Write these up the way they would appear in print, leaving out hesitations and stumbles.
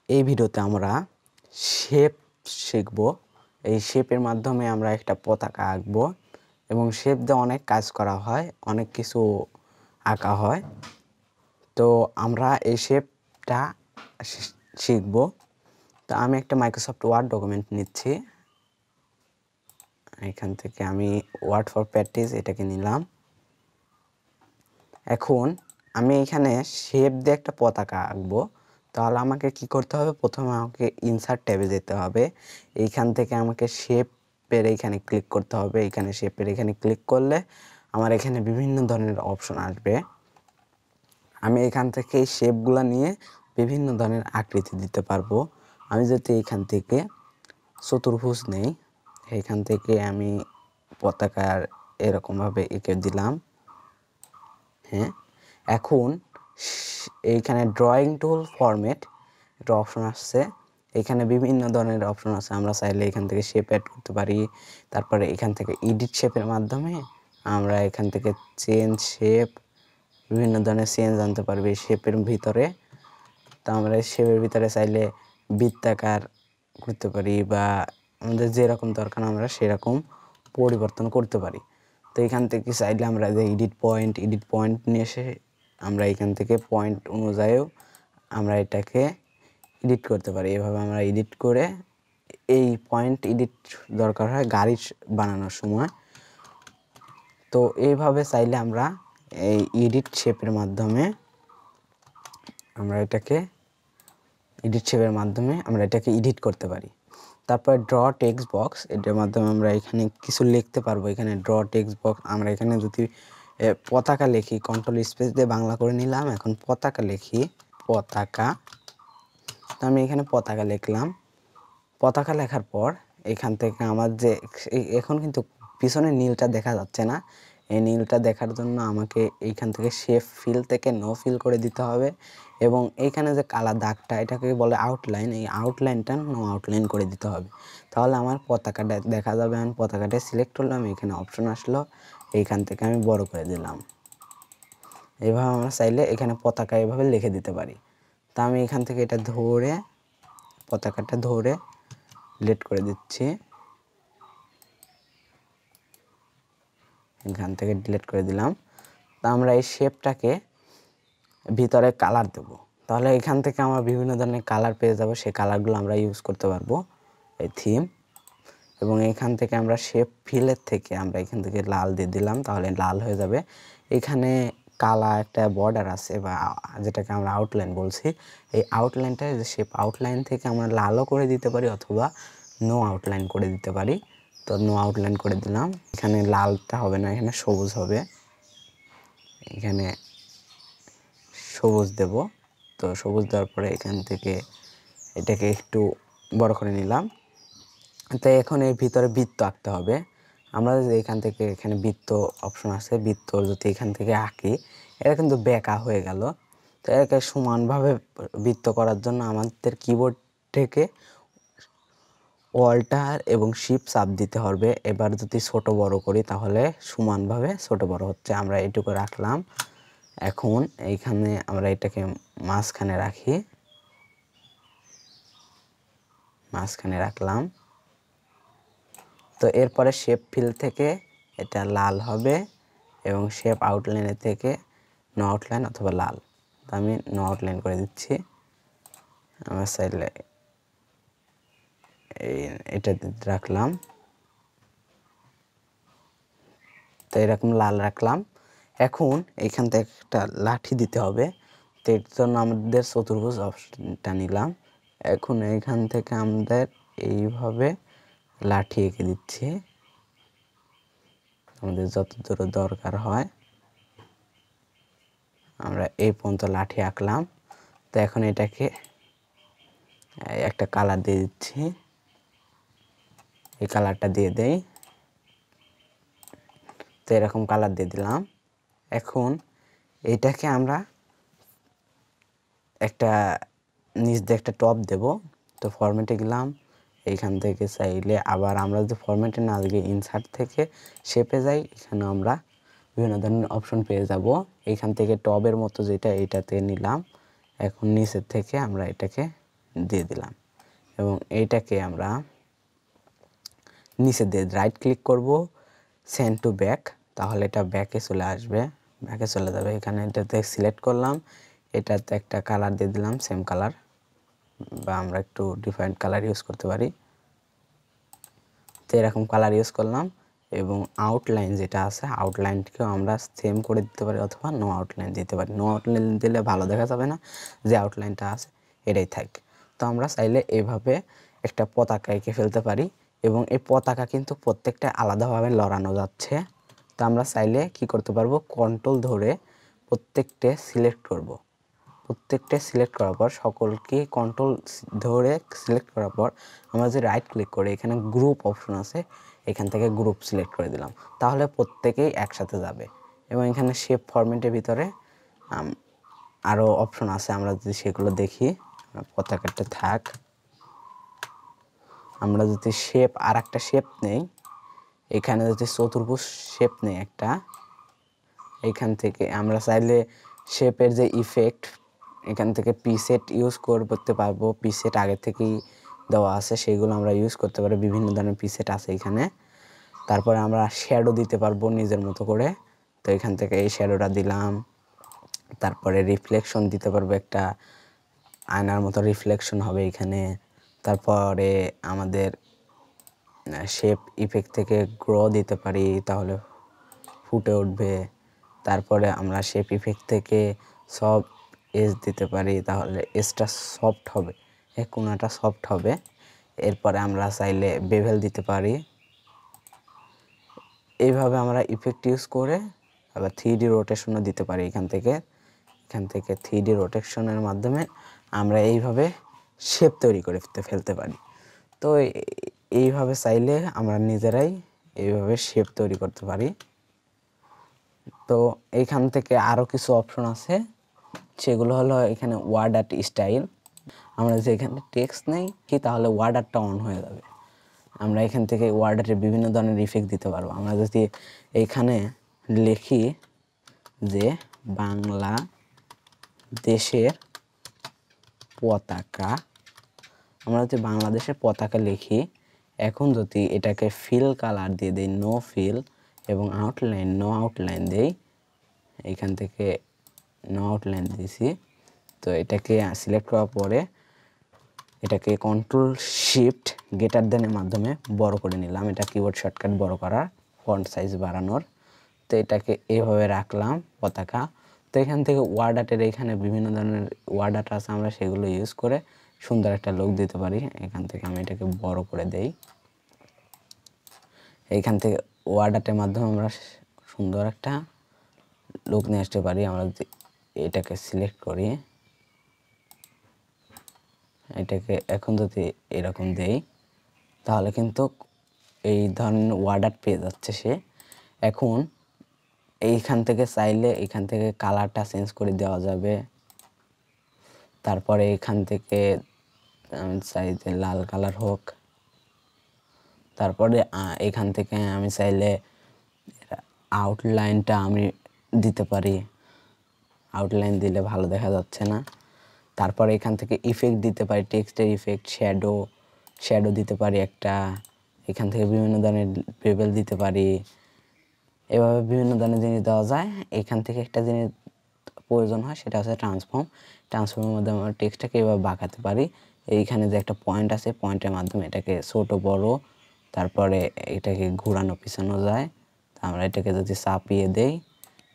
এই ভিডিওতে আমরা শেপ শিখব। এই শেপের মাধ্যমে আমরা একটা পতাকা আঁকবো এবং শেপ দিয়ে অনেক কাজ করা হয়, অনেক কিছু আঁকা হয়। তো আমরা এই শেপটা শিখব। তো আমি একটা মাইক্রোসফট ওয়ার্ড ডকুমেন্ট নিচ্ছি। এখান থেকে আমি ওয়ার্ড ফর প্র্যাকটিস এটাকে নিলাম। এখন আমি এখানে শেপ দিয়ে একটা পতাকা আঁকবো। তাহলে আমাকে কি করতে হবে? প্রথমে আমাকে ইনসার্ট ট্যাবে যেতে হবে। এইখান থেকে আমাকে শেপের এইখানে ক্লিক করতে হবে। এইখানে শেপের এখানে ক্লিক করলে আমার এখানে বিভিন্ন ধরনের অপশন আসবে। আমি এখান থেকে এই শেপগুলো নিয়ে বিভিন্ন ধরনের আকৃতি দিতে পারবো। আমি যদি এখান থেকে চতুর্ভুজ নেই, এখান থেকে আমি পতাকার এরকমভাবে এঁকে দিলাম। হ্যাঁ, এখন এইখানে ড্রয়িং টুল ফরম্যাট একটা অপশন আসছে। এখানে বিভিন্ন ধরনের অপশন আছে। আমরা চাইলে এখান থেকে শেপ অ্যাড করতে পারি। তারপরে এখান থেকে এডিট শেপের মাধ্যমে আমরা এখান থেকে চেঞ্জ শেপ, বিভিন্ন ধরনের চেঞ্জ আনতে পারবি শেপের ভিতরে। তো আমরা শেপের ভিতরে চাইলে বৃত্তাকার করতে পারি বা আমাদের যেরকম দরকার আমরা সেরকম পরিবর্তন করতে পারি। তো এখান থেকে চাইলে আমরা যে এডিট পয়েন্ট নিয়ে এসে আমরা এখান থেকে পয়েন্ট অনুযায়ীও আমরা এটাকে এডিট করতে পারি। এভাবে আমরা এডিট করে এই পয়েন্ট এডিট দরকার হয় গাড়ি বানানোর সময়। তো এইভাবে চাইলে আমরা এই এডিট শেপের মাধ্যমে আমরা এটাকে এডিট করতে পারি। তারপর ড্র টেক্সট বক্স, এটার মাধ্যমে আমরা এখানে কিছু লিখতে পারবো। এখানে ড্র টেক্সট বক্স, আমরা এখানে যদি পতাকা লিখি, কন্ট্রোল স্পেস দিয়ে বাংলা করে নিলাম। এখন পতাকা লিখি, পতাকা। তো আমি এখানে পতাকা লিখলাম। পতাকা লেখার পর এখান থেকে আমার যে এখন কিন্তু পিছনে নীলটা দেখা যাচ্ছে না। এই নীলটা দেখার জন্য আমাকে এইখান থেকে শেপ ফিল থেকে নো ফিল করে দিতে হবে এবং এইখানে যে কালা দাগটা এটাকে বলে আউটলাইন, এই আউটলাইনটা নো আউটলাইন করে দিতে হবে। তাহলে আমার পতাকাটা দেখা যাবে। আমি পতাকাটা সিলেক্ট করলাম, এখানে অপশন আসলো, এইখান থেকে আমি বড় করে দিলাম। এইভাবে আমরা চাইলে এখানে পতাকা এভাবে লিখে দিতে পারি। তা আমি এখান থেকে এটা ধরে পতাকাটা ধরে ডিলিট করে দিচ্ছি। এখান থেকে ডিলিট করে দিলাম। তা আমরা এই শেপটাকে ভিতরে কালার দেব। তাহলে এখান থেকে আমরা বিভিন্ন ধরনের কালার পেয়ে যাব। সেই কালারগুলো আমরা ইউজ করতে পারবো, এই থিম। এবং এখান থেকে আমরা শেপ ফিলের থেকে আমরা এখান থেকে লাল দিয়ে দিলাম, তাহলে লাল হয়ে যাবে। এখানে কালা একটা বর্ডার আছে বা যেটাকে আমরা আউটলাইন বলছি। এই আউটলাইনটা শেপ আউটলাইন থেকে আমরা লালও করে দিতে পারি অথবা নো আউটলাইন করে দিতে পারি। তো নো আউটলাইন করে দিলাম। এখানে লালটা হবে না, এখানে সবুজ হবে। এখানে সবুজ দেব। তো সবুজ দেওয়ার পরে এখান থেকে এটাকে একটু বড় করে নিলাম। তো এখন এর ভিতরে বৃত্ত আঁকতে হবে। আমরা যদি এখান থেকে এখানে বৃত্ত অপশন আছে, বৃত্ত যদি এখান থেকে আঁকি, এটা কিন্তু বেঁকা হয়ে গেল। তো এটাকে সমানভাবে বৃত্ত করার জন্য আমাদের কিবোর্ড থেকে অল্টার এবং শিফট চাপ দিতে হবে। এবার যদি ছোট বড় করি তাহলে সমানভাবে ছোট বড় হচ্ছে। আমরা এইটুকু রাখলাম। এখন এইখানে আমরা এটাকে মাঝখানে রাখলাম। তো এরপরে শেপ ফিল থেকে এটা লাল হবে এবং শেপ আউটলাইনের থেকে নো আউটলাইন অথবা লাল। তো আমি নো আউটলাইন করে দিচ্ছি। আমার চাইলে এটা রাখলাম। তো এরকম লাল রাখলাম। এখন এইখান থেকে একটা লাঠি দিতে হবে। তো এর জন্য আমাদের চতুর্ভুজ অপশনটা নিলাম। এখন এইখান থেকে আমাদের এইভাবে লাঠি এঁকে দিচ্ছি আমাদের যত দূর দরকার হয়। আমরা এই পর্যন্ত লাঠি আঁকলাম। তো এখন এটাকে একটা কালার দিয়ে দিচ্ছি। এই কালারটা দিয়ে দেই। তো এরকম কালার দিয়ে দিলাম। এখন এইটাকে আমরা একটা নিচ দিয়ে একটা টপ দেব। তো ফরম্যাটে গেলাম। এইখান থেকে চাইলে আবার আমরা যদি ফরম্যাটে না গিয়ে ইনসার্ট থেকে শেপে যাই, এখানে আমরা বিভিন্ন ধরনের অপশন পেয়ে যাব। এইখান থেকে টবের মতো যেটা এইটাতে নিলাম। এখন নিচের থেকে আমরা এটাকে দিয়ে দিলাম এবং এইটাকে আমরা নিচে দিয়ে রাইট ক্লিক করব, সেন্ড টু ব্যাক, তাহলে এটা ব্যাকে চলে আসবে, ব্যাকে চলে যাবে। এখানে এটাতে সিলেক্ট করলাম, এটাতে একটা কালার দিয়ে দিলাম সেম কালার, বা আমরা একটু ডিফারেন্ট কালার ইউজ করতে পারি। তো এরকম কালার ইউজ করলাম এবং আউটলাইন যেটা আছে আউটলাইনকেও আমরা সেম করে দিতে পারি অথবা নো আউটলাইন দিতে পারি। নো আউটলাইন দিলে ভালো দেখা যাবে না, যে আউটলাইনটা আছে এটাই থাকবে। তো আমরা চাইলে এইভাবে একটা পতাকা এঁকে ফেলতে পারি এবং এই পতাকা কিন্তু প্রত্যেকটা আলাদাভাবে লড়ানো যাচ্ছে। তো আমরা চাইলে কি করতে পারবো, কন্ট্রোল ধরে প্রত্যেকটা সিলেক্ট করব। প্রত্যেকটা সিলেক্ট করার পর সকলকে কন্ট্রোল ধরে সিলেক্ট করার পর আমরা যে রাইট ক্লিক করে এখানে গ্রুপ অপশন আছে, এখান থেকে গ্রুপ সিলেক্ট করে দিলাম, তাহলে প্রত্যেকেই একসাথে যাবে। এবং এখানে শেপ ফরম্যাটের ভিতরে আরও অপশন আছে, আমরা যদি সেগুলো দেখি, পতাকাটা থাক, আমরা যদি শেপ আর একটা শেপ নেই, এখানে যদি চতুর্ভুজ শেপ নেই একটা, এখান থেকে আমরা চাইলে শেপের যে ইফেক্ট এখান থেকে পিসেট ইউজ করতে পারবো। পিসেট আগে থেকেই দেওয়া আছে, সেগুলো আমরা ইউজ করতে পারি, বিভিন্ন ধরনের পিসেট আছে এখানে। তারপরে আমরা শ্যাডো দিতে পারবো নিজের মতো করে, তো এখান থেকে এই শ্যাডোটা দিলাম। তারপরে রিফ্লেকশন দিতে পারবো, একটা আয়নার মতো রিফ্লেকশন হবে এখানে। তারপরে আমাদের শেপ ইফেক্ট থেকে গ্রো দিতে পারি, তাহলে ফুটে উঠবে। তারপরে আমরা শেপ ইফেক্ট থেকে সব এজ দিতে পারি, তাহলে এজটা সফট হবে, এই কোণাটা সফট হবে। এরপরে আমরা চাইলে বেভেল দিতে পারি। এইভাবে আমরা ইফেক্ট ইউজ করে আবার 3D রোটেশনও দিতে পারি। এখান থেকে 3D রোটেশনের মাধ্যমে আমরা এইভাবে শেপ তৈরি করে ফেলতে পারি। তো এইভাবে চাইলে আমরা নিজেরাই এইভাবে শেপ তৈরি করতে পারি। তো এইখান থেকে আরও কিছু অপশন আছে, সেগুলো হলো এখানে ওয়ার্ড আর্ট স্টাইল। আমরা যদি এখানে টেক্সট নেই কি, তাহলে ওয়ার্ড আর্টটা অন হয়ে যাবে। আমরা এখান থেকে ওয়ার্ড আর্টের বিভিন্ন ধরনের ইফেক্ট দিতে পারবো। আমরা যদি এইখানে লিখি যে বাংলাদেশের পতাকা, আমরা যদি বাংলাদেশের পতাকা লিখি, এখন যদি এটাকে ফিল কালার দিয়ে দিই, নো ফিল, এবং আউটলাইন নো আউটলাইন দেই, এইখান থেকে নো আউটলাইন দিয়েছি। তো এটাকে সিলেক্ট করার পরে এটাকে কন্ট্রোল শিফট গ্রেটার দেনের মাধ্যমে বড় করে নিলাম, এটা কিবোর্ড শর্টকাট বড় করার, ফন্ট সাইজ বাড়ানোর। তো এটাকে এইভাবে রাখলাম পতাকা। তো এখান থেকে ওয়ার্ড আর্টের এখানে বিভিন্ন ধরনের ওয়ার্ড আর্ট আছে, আমরা সেগুলো ইউজ করে সুন্দর একটা লুক দিতে পারি। এখান থেকে আমি এটাকে বড় করে দেই। এইখান থেকে ওয়ার্ড আর্টের মাধ্যমে আমরা সুন্দর একটা লুক নিয়ে আসতে পারি। আমরা যদি এটাকে সিলেক্ট করি, এটাকে এখন যদি এরকম দেই, তাহলে কিন্তু এই ধরনের ওয়ার্ড আর্ট পেয়ে যাচ্ছে সে। এখন এইখান থেকে চাইলে এখান থেকে কালারটা চেঞ্জ করে দেওয়া যাবে। তারপরে এখান থেকে আমি চাই যে লাল কালার হোক। তারপরে এখান থেকে আমি চাইলে আউটলাইনটা আমি দিতে পারি, আউটলাইন দিলে ভালো দেখা যাচ্ছে না। তারপরে এখান থেকে ইফেক্ট দিতে পারি, টেক্সটের ইফেক্ট, শ্যাডো দিতে পারি একটা। এখান থেকে বিভিন্ন ধরনের বেভেল দিতে পারি। এভাবে বিভিন্ন ধরনের জিনিস দেওয়া যায়। এখান থেকে একটা জিনিস প্রয়োজন হয়, সেটা হচ্ছে ট্রান্সফর্মের মধ্যে আমরা টেক্সটটাকে এভাবে বাঁকাতে পারি। এইখানে যে একটা পয়েন্ট আছে, পয়েন্টের মাধ্যমে এটাকে ছোট বড়, তারপরে এটাকে ঘোরানো পিছানো যায়। তো আমরা এটাকে যদি চাপিয়ে দেই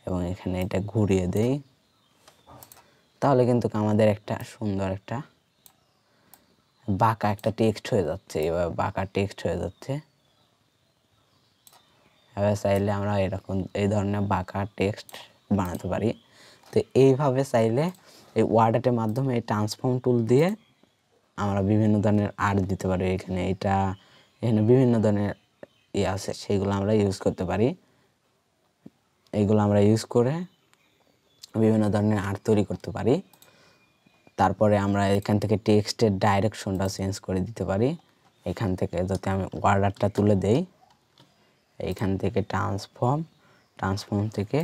এবং এখানে এটা ঘুরিয়ে দেই, তাহলে কিন্তু আমাদের একটা সুন্দর একটা বাঁকা একটা টেক্সট হয়ে যাচ্ছে। এভাবে বাঁকা টেক্সট হয়ে যাচ্ছে। এভাবে চাইলে আমরা এরকম এই ধরনের বাঁকা টেক্সট বানাতে পারি। তো এইভাবে চাইলে এই ওয়ার্ড আর্টের মাধ্যমে এই ট্রান্সফর্ম টুল দিয়ে আমরা বিভিন্ন ধরনের আর্ট দিতে পারি। এখানে বিভিন্ন ধরনের আছে, সেগুলো আমরা ইউজ করতে পারি। এইগুলো আমরা ইউজ করে বিভিন্ন ধরনের আর্ট তৈরি করতে পারি। তারপরে আমরা এখান থেকে টেক্সটের ডাইরেকশনটা চেঞ্জ করে দিতে পারি। এখান থেকে যদি আমি ওয়ার্ড আর্টটা তুলে দেই, এইখান থেকে ট্রান্সফর্ম থেকে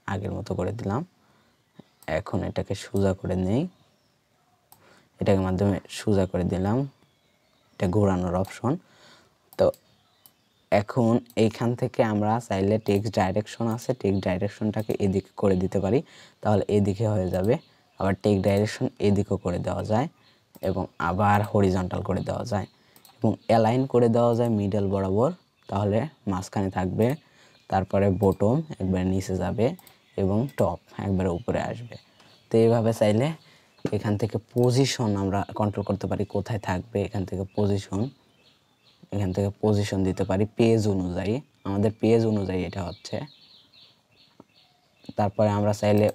আগের মতো করে দিলাম। এখন এটাকে সোজা করে নেই এটার মাধ্যমে সোজা করে দিলাম, এটা ঘোরানোর অপশন। তো এখন এইখান থেকে আমরা চাইলে টেক্সট ডাইরেকশন আছে, টেক্সট ডাইরেকশনটাকে এদিকে করে দিতে পারি, তাহলে এদিকে হয়ে যাবে। আবার টেক্সট ডাইরেকশন এদিকেও করে দেওয়া যায় এবং আবার হরিজন্টাল করে দেওয়া যায় এবং অ্যালাইন করে দেওয়া যায় মিডল বরাবর, তাহলে মাঝখানে থাকবে। তারপরে বটম একবারে নিচে যাবে এবং টপ একবারে উপরে আসবে। তো এইভাবে চাইলে এখান থেকে পজিশন আমরা কন্ট্রোল করতে পারি, কোথায় থাকবে। এখান থেকে পজিশন দিতে পারি পেজ অনুযায়ী, আমাদের পেজ অনুযায়ী এটা হচ্ছে। তারপরে আমরা চাইলে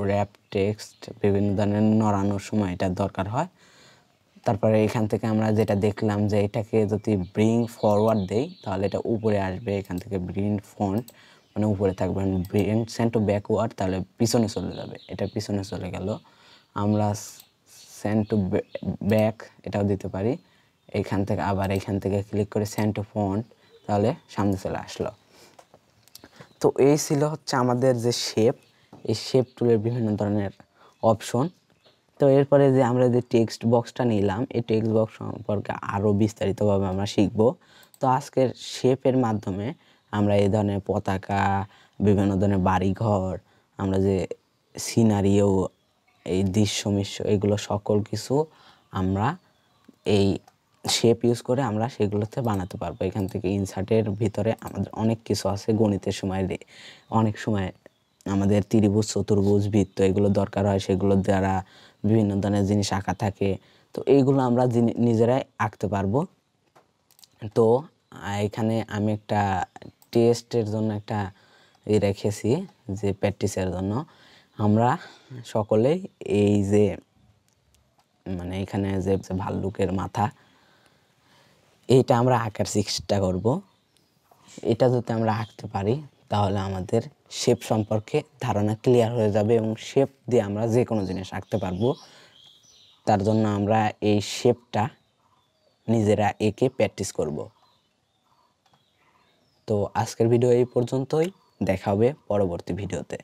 র্যাপ টেক্সট বিভিন্ন ধরনের নড়ানোর সময় এটা দরকার হয়। তারপরে এখান থেকে আমরা যেটা দেখলাম যে এটাকে যদি ব্রিং ফরওয়ার্ড দেই তাহলে এটা উপরে আসবে। এখান থেকে ব্রিং ফন্ট মানে উপরে থাকবে, ব্রিং সেন্ড টু ব্যাকওয়ার্ড তাহলে পিছনে চলে যাবে, এটা পিছনে চলে গেল। আমরা সেন্ড টু ব্যাক এটাও দিতে পারি। এখান থেকে ক্লিক করে সেন্ড টু ফন্ট তাহলে সামনে চলে আসলো। তো এই ছিল হচ্ছে আমাদের যে শেপ, এই শেপ টুলের বিভিন্ন ধরনের অপশন। তো এরপরে যে আমরা যে টেক্সট বক্সটা নিলাম, এই টেক্সট বক্স সম্পর্কে আরও বিস্তারিতভাবে আমরা শিখব। তো আজকের শেপের মাধ্যমে আমরা এই ধরনের পতাকা, বিভিন্ন ধরনের বাড়িঘর, আমরা যে সিনারিও, এই দৃশ্যমিশ্র, এগুলো সকল কিছু আমরা এই শেপ ইউজ করে আমরা সেগুলোতে বানাতে পারবো। এখান থেকে ইনসার্টের ভিতরে আমাদের অনেক কিছু আছে, গণিতের সময় অনেক সময় আমাদের ত্রিভুজ, চতুর্ভুজ, বৃত্ত এগুলো দরকার হয়, সেগুলোর দ্বারা বিভিন্ন ধরনের জিনিস আঁকা থাকে। তো এইগুলো আমরা নিজেরাই আঁকতে পারবো। তো এখানে আমি একটা টেস্টের জন্য একটা রেখেছি, যে প্র্যাকটিসের জন্য আমরা সকলেই এই যে মানে এখানে যে ভাল্লুকের মাথা, এইটা আমরা আঁকার চেষ্টা করব। এটা যদি আমরা আঁকতে পারি তাহলে আমাদের শেপ সম্পর্কে ধারণা ক্লিয়ার হয়ে যাবে এবং শেপ দিয়ে আমরা যে কোনো জিনিস আঁকতে পারবো। তার জন্য আমরা এই শেপটা নিজেরা এঁকে প্র্যাকটিস করব। তো আজকের ভিডিও এই পর্যন্তই, দেখা হবে পরবর্তী ভিডিওতে।